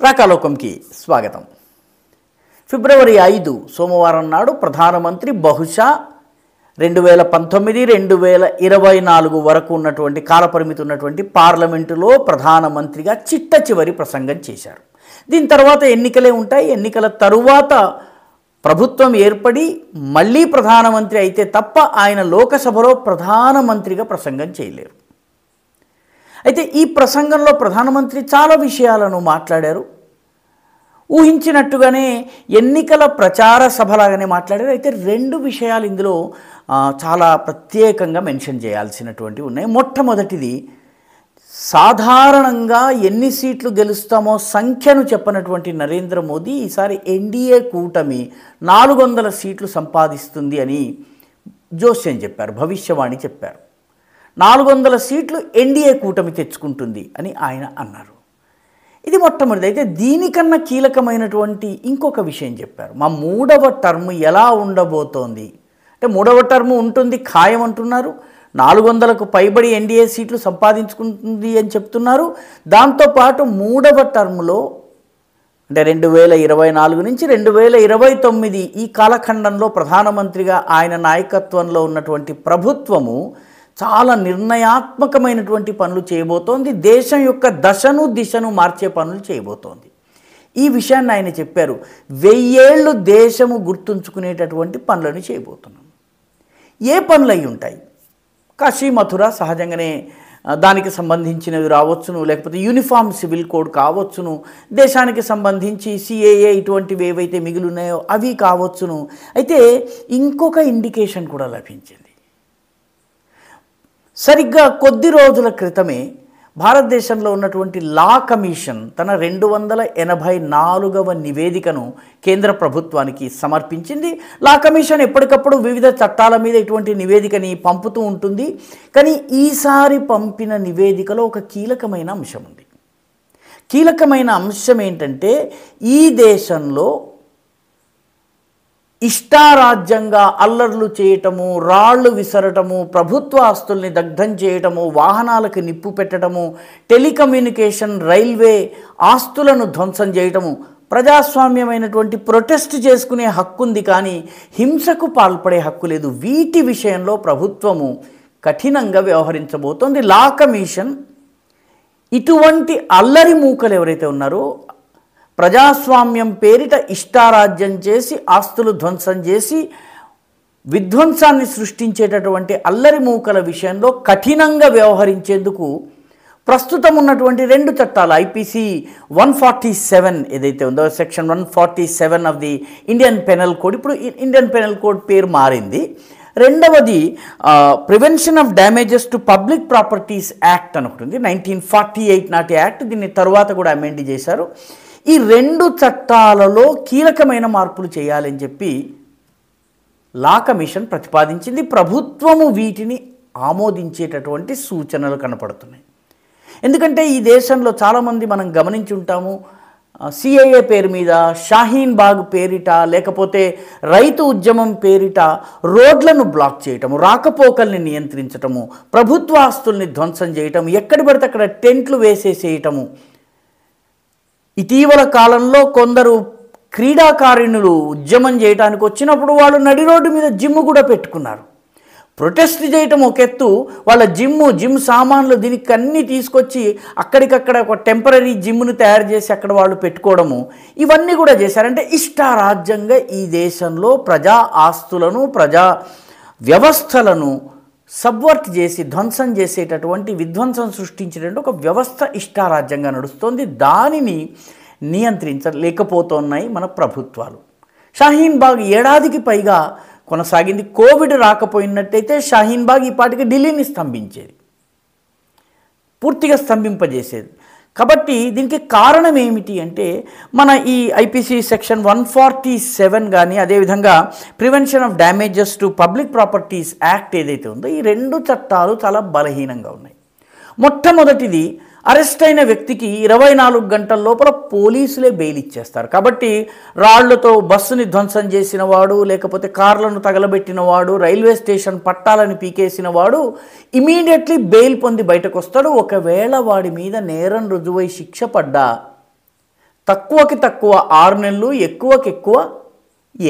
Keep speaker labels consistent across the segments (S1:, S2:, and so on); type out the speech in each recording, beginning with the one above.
S1: రాకాలోకంకి స్వాగతం. ఫిబ్రవరి 5 సోమవారం నాడు ప్రధానమంత్రి బహుశా 2019-2024 వరకు ఉన్నటువంటి కాలపరిమితి ఉన్నటువంటి పార్లమెంటులో ప్రధానమంత్రిగా చిట్ట చివరి ప్రసంగం చేశారు. దీని తర్వాత ఎన్నికలే ఉంటాయి. ఎన్నికల తరువాత ప్రభుత్వం ఏర్పడి మళ్ళీ ప్రధానమంత్రి అయితే తప్ప ఆయన లోకసభలో ప్రధానమంత్రిగా ప్రసంగం చేయలేరు. అయితే ఈ ప్రసంగంలో ప్రధానమంత్రి చాలా విషయాలను మాట్లాడారు. ఊహించినట్టుగానే ఎన్నికల ప్రచార సభలాగానే మాట్లాడారు. అయితే రెండు విషయాలు ఇందులో చాలా ప్రత్యేకంగా మెన్షన్ చేయాల్సినటువంటి ఉన్నాయి. మొట్టమొదటిది, సాధారణంగా ఎన్ని సీట్లు గెలుస్తామో సంఖ్యను చెప్పనటువంటి నరేంద్ర మోదీ ఈసారి ఎన్డీఏ కూటమి 400 సీట్లు సంపాదిస్తుంది అని జోస్యం చెప్పారు, భవిష్యవాణి చెప్పారు. 400 సీట్లు ఎన్డీఏ కూటమి తెచ్చుకుంటుంది అని ఆయన అన్నారు. ఇది మొట్టమొదటి. అయితే దీనికన్నా కీలకమైనటువంటి ఇంకొక విషయం చెప్పారు. మా 3వ టర్మ్ ఎలా ఉండబోతోంది అంటే 3వ టర్మ్ ఉంటుంది ఖాయం అంటున్నారు. 400కు పైబడి ఎన్డీఏ సీట్లు సంపాదించుకుంటుంది అని చెప్తున్నారు. దాంతోపాటు 3వ టర్మ్లో అంటే 2024 నుంచి 2029 ఈ కాలఖండంలో ప్రధానమంత్రిగా ఆయన నాయకత్వంలో ఉన్నటువంటి ప్రభుత్వము చాలా నిర్ణయాత్మకమైనటువంటి పనులు చేయబోతోంది. దేశం యొక్క దశను దిశను మార్చే పనులు చేయబోతోంది. ఈ విషయాన్ని ఆయన చెప్పారు. 1000 ఏళ్ళు దేశము గుర్తుంచుకునేటటువంటి పనులను చేయబోతున్నాం. ఏ పనులు అయి ఉంటాయి? కాశీ మథుర సహజంగానే దానికి సంబంధించినవి రావచ్చును, లేకపోతే యూనిఫామ్ సివిల్ కోడ్ కావచ్చును, దేశానికి సంబంధించి సిఏఏ ఇటువంటివి ఏవైతే మిగిలిన్నాయో అవి కావచ్చును. అయితే ఇంకొక ఇండికేషన్ కూడా లభించింది. సరిగ్గా కొద్ది రోజుల క్రితమే భారతదేశంలో ఉన్నటువంటి లా కమిషన్ తన 284వ నివేదికను కేంద్ర ప్రభుత్వానికి సమర్పించింది. లా కమిషన్ ఎప్పటికప్పుడు వివిధ చట్టాల మీద ఇటువంటి నివేదికని పంపుతూ ఉంటుంది. కానీ ఈసారి పంపిన నివేదికలో ఒక కీలకమైన అంశం ఉంది. కీలకమైన అంశం ఏంటంటే, ఈ దేశంలో ఇష్టారాజ్యంగా అల్లర్లు చేయటము, రాళ్లు విసరటము, ప్రభుత్వ ఆస్తుల్ని దగ్ధం చేయటము, వాహనాలకు నిప్పు పెట్టడము, టెలికమ్యూనికేషన్, రైల్వే ఆస్తులను ధ్వంసం చేయటము, ప్రజాస్వామ్యమైనటువంటి ప్రొటెస్ట్ చేసుకునే హక్కు ఉంది కానీ హింసకు పాల్పడే హక్కు లేదు. వీటి విషయంలో ప్రభుత్వము కఠినంగా వ్యవహరించబోతోంది. లా కమిషన్ ఇటువంటి అల్లరి మూకలు ఎవరైతే ఉన్నారో, ప్రజాస్వామ్యం పేరిట ఇష్టారాజ్యం చేసి ఆస్తులు ధ్వంసం చేసి విధ్వంసాన్ని సృష్టించేటటువంటి అల్లరి మూకల విషయంలో కఠినంగా వ్యవహరించేందుకు ప్రస్తుతం ఉన్నటువంటి 2 చట్టాలు, ఐపీసీ 147 ఏదైతే ఉందో, section 147 of the Indian penal code, ఇప్పుడు ఇండియన్ పెనల్ కోడ్ పేరు మారింది. రెండవది prevention of damages to public properties act అని ఒకటి ఉంది, 1948 నాటి యాక్ట్. దీన్ని తర్వాత కూడా అమెండ్ చేశారు. ఈ 2 చట్టాలలో కీలకమైన మార్పులు చేయాలని చెప్పి లా కమిషన్ ప్రతిపాదించింది. ప్రభుత్వము వీటిని ఆమోదించేటటువంటి సూచనలు కనపడుతున్నాయి. ఎందుకంటే ఈ దేశంలో చాలామంది మనం గమనించి ఉంటాము, సిఏఏ పేరు మీద, షాహీన్ బాగ్ పేరిట, లేకపోతే రైతు ఉద్యమం పేరిట రోడ్లను బ్లాక్ చేయటము, రాకపోకల్ని నియంత్రించటము, ప్రభుత్వ ఆస్తుల్ని ధ్వంసం చేయటం, ఎక్కడి పడితే అక్కడ టెంట్లు వేసేసేయటము. ఇటీవల కాలంలో కొందరు క్రీడాకారిణులు ఉద్యమం చేయడానికి వచ్చినప్పుడు వాళ్ళు నడి రోడ్డు మీద జిమ్ కూడా పెట్టుకున్నారు. ప్రొటెస్ట్ చేయటం ఒక ఎత్తు, వాళ్ళ జిమ్ సామాన్లు దీనికి అన్నీ తీసుకొచ్చి అక్కడికక్కడ ఒక టెంపరీ జిమ్ను తయారు చేసి అక్కడ వాళ్ళు పెట్టుకోవడము, ఇవన్నీ కూడా చేశారంటే ఇష్టారాజ్యంగా ఈ దేశంలో ప్రజా ఆస్తులను, ప్రజా వ్యవస్థలను సబ్వర్ట్ చేసి ధ్వంసం చేసేటటువంటి, విధ్వంసం సృష్టించేటటువంటి ఒక వ్యవస్థ ఇష్టారాజ్యంగా నడుస్తోంది. దానిని నియంత్రించలేకపోతున్నాయి మన ప్రభుత్వాలు. షాహీన్ బాగ్ ఏడాదికి పైగా కొనసాగింది. కోవిడ్ రాకపోయినట్టయితే షాహీన్ బాగ్ ఈ పాటికి ఢిల్లీని స్తంభించేది, పూర్తిగా స్తంభింపజేసేది. కాబట్టి దీనికి కారణం ఏమిటి అంటే, మన ఈ ఐపీసీ సెక్షన్ 147 కానీ, అదేవిధంగా prevention of damages to public properties act ఏదైతే ఉందో, ఈ 2 చట్టాలు చాలా బలహీనంగా ఉన్నాయి. మొట్టమొదటిది, అరెస్ట్ అయిన వ్యక్తికి 24 గంటల లోపల పోలీసులే బెయిల్ ఇచ్చేస్తారు. కాబట్టి రాళ్లతో బస్సుని ధ్వంసం చేసిన వాడు, లేకపోతే కార్లను తగలబెట్టిన వాడు, రైల్వే స్టేషన్ పట్టాలని పీకేసిన వాడు ఇమీడియట్లీ బెయిల్ పొంది బయటకు వస్తాడు. ఒకవేళ వాడి మీద నేరం రుజువై శిక్ష పడ్డా తక్కువకి తక్కువ 6 నెలలు, ఎక్కువకి ఎక్కువ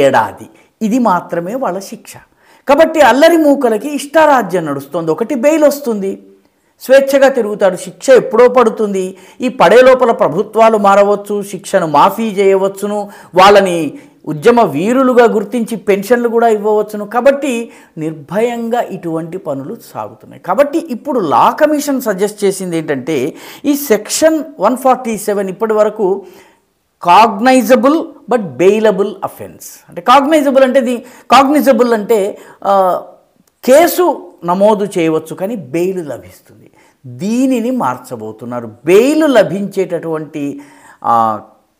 S1: ఏడాది. ఇది మాత్రమే వాళ్ళ శిక్ష. కాబట్టి అల్లరి మూకలకి ఇష్టారాజ్యం నడుస్తుంది. ఒకటి బెయిల్ వస్తుంది, స్వేచ్ఛగా తిరుగుతాడు, శిక్ష ఎప్పుడో పడుతుంది. ఈ పడే లోపల ప్రభుత్వాలు మారవచ్చు, శిక్షను మాఫీ చేయవచ్చును, వాళ్ళని ఉద్యమ వీరులుగా గుర్తించి పెన్షన్లు కూడా ఇవ్వవచ్చును. కాబట్టి నిర్భయంగా ఇటువంటి పనులు సాగుతున్నాయి. కాబట్టి ఇప్పుడు లా కమిషన్ సజెస్ట్ చేసింది ఏంటంటే ఈ సెక్షన్ 147 ఇప్పటి వరకు కాగ్నైజబుల్ బట్ బెయిలబుల్ అఫెన్స్. అంటే కాగ్నిజబుల్ అంటే కేసు నమోదు చేయవచ్చు కానీ బెయిల్ లభిస్తుంది. దీనిని మార్చబోతున్నారు. బెయిల్ లభించేటటువంటి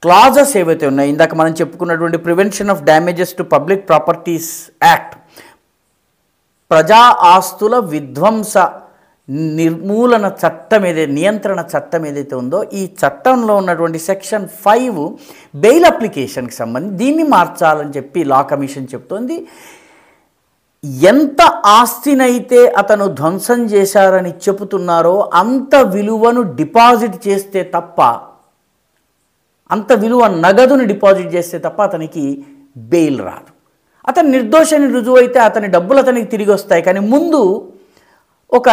S1: క్లాజెస్ ఏవైతే ఉన్నాయో, ఇందాక మనం చెప్పుకున్నటువంటి prevention of damages to public properties act, ప్రజా ఆస్తుల విధ్వంస నిర్మూలన చట్టం నియంత్రణ చట్టం ఏదైతే ఉందో, ఈ చట్టంలో ఉన్నటువంటి సెక్షన్ 5 బెయిల్ అప్లికేషన్కి సంబంధించి దీన్ని మార్చాలని చెప్పి లా కమిషన్ చెప్తోంది. ఎంత ఆస్తినైతే అతను ధ్వంసం చేశారని చెబుతున్నారో అంత విలువను డిపాజిట్ చేస్తే తప్ప, అంత విలువ నగదుని డిపాజిట్ చేస్తే తప్ప అతనికి బెయిల్ రాదు. అతను నిర్దోషని రుజువు అయితే అతని డబ్బులు అతనికి తిరిగి వస్తాయి. కానీ ముందు ఒక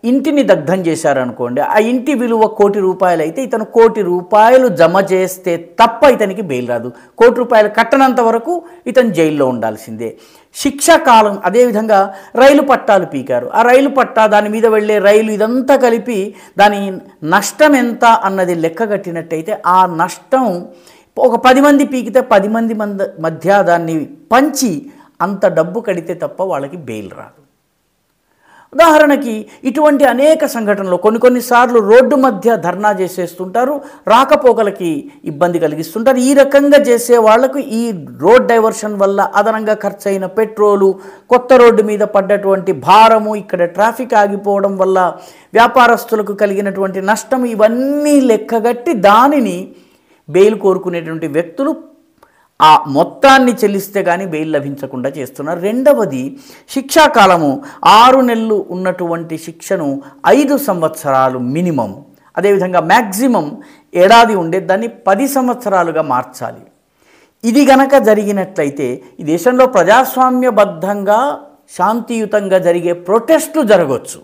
S1: ఇంటిని దగ్ధం చేశారనుకోండి, ఆ ఇంటి విలువ ₹1,00,00,000 అయితే ఇతను ₹1,00,00,000 జమ చేస్తే తప్ప ఇతనికి బెయిల్ రాదు. ₹1,00,00,000 కట్టనంత వరకు ఇతను జైల్లో ఉండాల్సిందే. శిక్షా కాలం అదేవిధంగా రైలు పట్టాలు పీకారు, ఆ రైలు పట్టా, దాని మీద వెళ్ళే రైలు, ఇదంతా కలిపి దాని నష్టం ఎంత అన్నది లెక్క కట్టినట్టయితే ఆ నష్టం ఒక 10 మంది పీకితే 10 మంది మధ్య దాన్ని పంచి అంత డబ్బు కడితే తప్ప వాళ్ళకి బెయిల్ రాదు. ఉదాహరణకి ఇటువంటి అనేక సంఘటనలు కొన్నిసార్లు రోడ్డు మధ్య ధర్నా చేసేస్తుంటారు, రాకపోకలకి ఇబ్బంది కలిగిస్తుంటారు. ఈ రకంగా చేసే వాళ్లకు ఈ రోడ్ డైవర్షన్ వల్ల అదనంగా ఖర్చయిన పెట్రోలు, కొత్త రోడ్డు మీద పడ్డటువంటి భారము, ఇక్కడ ట్రాఫిక్ ఆగిపోవడం వల్ల వ్యాపారస్తులకు కలిగినటువంటి నష్టం, ఇవన్నీ లెక్కగట్టి దానిని బెయిల్ కోరుకునేటువంటి వ్యక్తులు ఆ మొత్తాన్ని చెల్లిస్తే కానీ బెయిల్ లభించకుండా చేస్తున్నారు. రెండవది, శిక్షాకాలము 6 నెలలు ఉన్నటువంటి శిక్షను 5 సంవత్సరాలు మినిమం, అదేవిధంగా మ్యాక్సిమం ఏడాది ఉండే దాన్ని 10 సంవత్సరాలుగా మార్చాలి. ఇది గనక జరిగినట్లయితే ఈ దేశంలో ప్రజాస్వామ్యబద్ధంగా శాంతియుతంగా జరిగే ప్రొటెస్టులు జరగవచ్చు,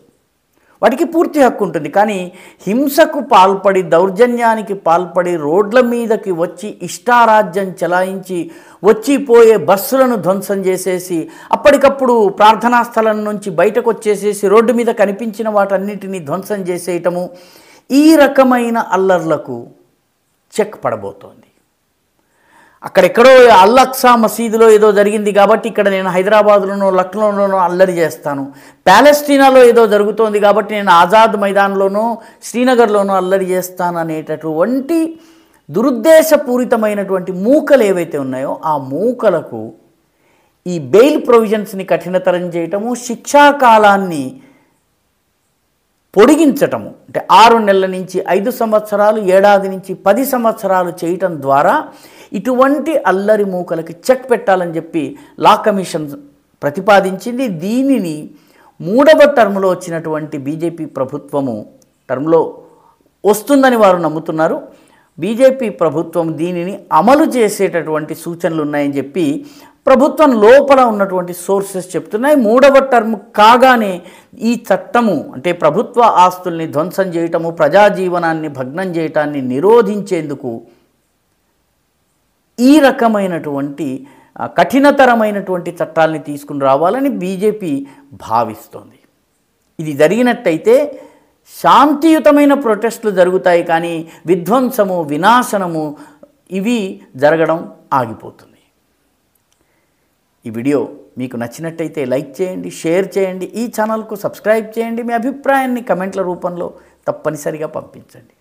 S1: వాటికి పూర్తి హక్కు ఉంటుంది. కానీ హింసకు పాల్పడి, దౌర్జన్యానికి పాల్పడి, రోడ్ల మీదకి వచ్చి ఇష్టారాజ్యం చెలాయించి వచ్చిపోయే బస్సులను ధ్వంసం చేసేసి అప్పటికప్పుడు ప్రార్థనా స్థలం నుంచి బయటకు వచ్చేసేసి రోడ్డు మీద కనిపించిన వాటన్నిటినీ ధ్వంసం చేసేయటము, ఈ రకమైన అల్లర్లకు చెక్ పడబోతోంది. అక్కడెక్కడో అల్-అక్సా మసీదులో ఏదో జరిగింది కాబట్టి ఇక్కడ నేను హైదరాబాద్లోనో లక్నోలోనో అల్లరి చేస్తాను, ప్యాలెస్టీనాలో ఏదో జరుగుతోంది కాబట్టి నేను ఆజాద్ మైదాన్లోనో శ్రీనగర్లోనో అల్లరి చేస్తాను అనేటటువంటి దురుద్దేశపూరితమైనటువంటి మూకలు ఏవైతే ఉన్నాయో ఆ మూకలకు ఈ బెయిల్ ప్రొవిజన్స్ని కఠినతరం చేయటము, శిక్షాకాలాన్ని పొడిగించటము, అంటే 6 నెలల నుంచి 5 సంవత్సరాలు, ఏడాది నుంచి 10 సంవత్సరాలు చేయటం ద్వారా ఇటువంటి అల్లరి మూకలకి చెక్ పెట్టాలని చెప్పి లా కమిషన్ ప్రతిపాదించింది. దీనిని 3వ టర్మ్లో వచ్చినటువంటి బీజేపీ ప్రభుత్వము, టర్మ్లో వస్తుందని వారు నమ్ముతున్నారు, బీజేపీ ప్రభుత్వం దీనిని అమలు చేసేటటువంటి సూచనలు ఉన్నాయని చెప్పి ప్రభుత్వం లోపల ఉన్నటువంటి సోర్సెస్ చెప్తున్నాయి. 3వ టర్మ్ కాగానే ఈ చట్టము, అంటే ప్రభుత్వ ఆస్తుల్ని ధ్వంసం చేయటము, ప్రజాజీవనాన్ని భగ్నం చేయటాన్ని నిరోధించేందుకు ఈ రకమైనటువంటి కఠినతరమైనటువంటి చట్టాలని తీసుకుని రావాలని బీజేపీ భావిస్తోంది. ఇది జరిగినట్టయితే శాంతియుతమైన ప్రొటెస్టులు జరుగుతాయి, కానీ విధ్వంసము, వినాశనము ఇవి జరగడం ఆగిపోతుంది. ఈ వీడియో మీకు నచ్చినట్టయితే లైక్ చేయండి, షేర్ చేయండి, ఈ ఛానల్కు సబ్స్క్రైబ్ చేయండి, మీ అభిప్రాయాన్ని కమెంట్ల రూపంలో తప్పనిసరిగా పంపించండి.